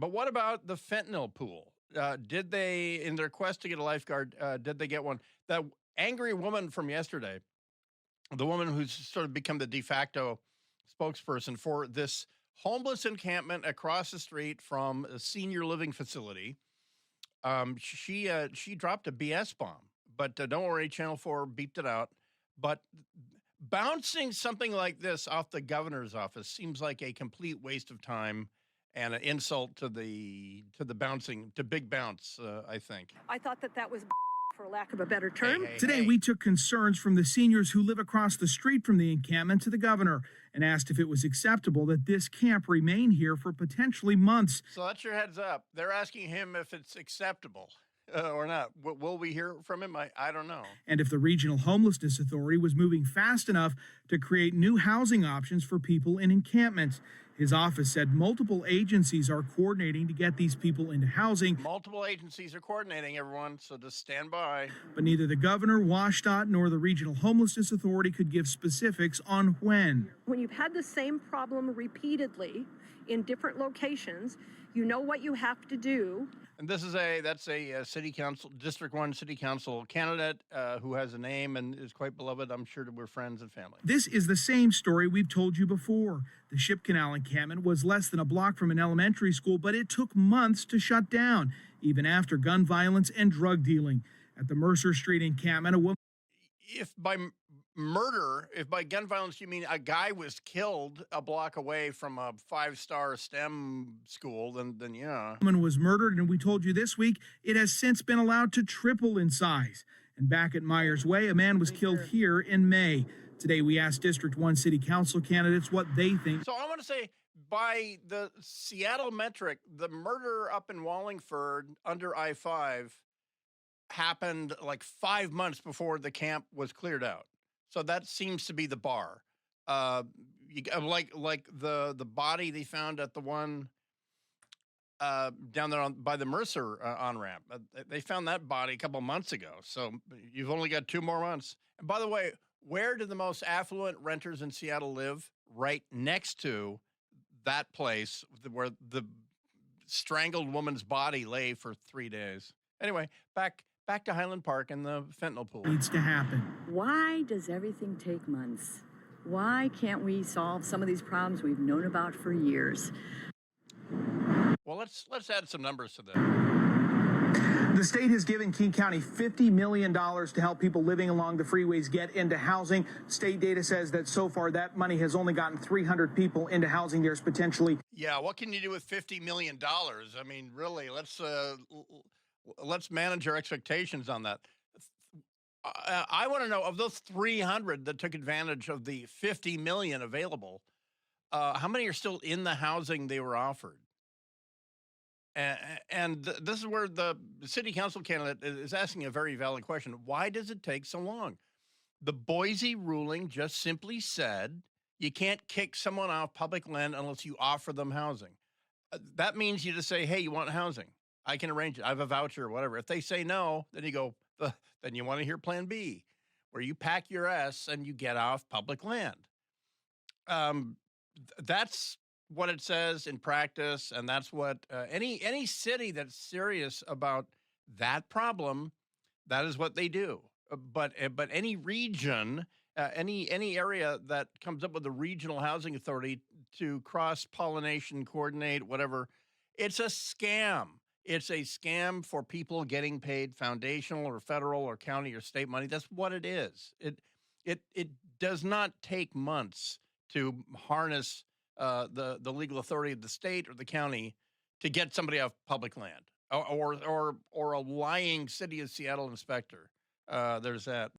But what about the fentanyl pool? Did they, in their quest to get a lifeguard, did they get one? That angry woman from yesterday, the woman who's sort of become the de facto spokesperson for this homeless encampment across the street from a senior living facility. She dropped a BS bomb, but don't worry, Channel 4 beeped it out. But bouncing something like this off the governor's office seems like a complete waste of time and an insult to the bouncing to Big Bounce. I think. I thought that was for lack of a better Hey, term. hey, Today, hey. we took concerns from the seniors who live across the street from the encampment to the governor and asked if it was acceptable that this camp remain here for potentially months. So that's your heads up. They're asking him if it's acceptable or not. Will we hear from him? I don't know. And if the Regional Homelessness Authority was moving fast enough to create new housing options for people in encampments. His office said multiple agencies are coordinating to get these people into housing. Multiple agencies are coordinating, everyone, so just stand by. But neither the governor, WashDOT, nor the Regional Homelessness Authority could give specifics on when. When you've had the same problem repeatedly in different locations, you know what you have to do. And that's a city council, District 1 city council candidate who has a name and is quite beloved. I'm sure we're friends and family. This is the same story we've told you before. The Ship Canal encampment was less than a block from an elementary school, but it took months to shut down, even after gun violence and drug dealing. At the Mercer Street encampment, a woman... If by murder, if by gun violence you mean a guy was killed a block away from a 5-star STEM school, then yeah. A woman was murdered, and we told you this week it has since been allowed to triple in size. And back at Myers Way, a man was killed here in May. Today, we asked District 1 City Council candidates what they think. So I want to say, by the Seattle metric, the murder up in Wallingford under I-5 happened like 5 months before the camp was cleared out. So that seems to be the bar. Like the body they found at the one down there by the Mercer on-ramp. They found that body a couple months ago. So you've only got 2 more months. And by the way, where do the most affluent renters in Seattle live? Right next to that place where the strangled woman's body lay for 3 days. Anyway, back to Highland Park and the fentanyl pool. Needs to happen. Why does everything take months? Why can't we solve some of these problems we've known about for years? Well, let's add some numbers to this. The state has given King County $50 million to help people living along the freeways get into housing. State data says that so far that money has only gotten 300 people into housing. There's potentially... Yeah, what can you do with $50 million? I mean, really, let's manage our expectations on that. I want to know, of those 300 that took advantage of the 50 million available, how many are still in the housing they were offered? And this is where the city council candidate is asking a very valid question. Why does it take so long? The Boise ruling just simply said you can't kick someone off public land unless you offer them housing. That means you just say, hey, you want housing? I can arrange it. I have a voucher or whatever. If they say no, then you go, then you want to hear plan B, where you pack your ass and you get off public land. That's what it says in practice, and that's what any city that's serious about that problem, that is what they do. But any region, any area that comes up with a regional housing authority to cross-pollination, coordinate, whatever, it's a scam. It's a scam for people getting paid foundational or federal or county or state money. That's what it is. It does not take months to harness the legal authority of the state or the county to get somebody off public land or a lying city of Seattle inspector. There's that.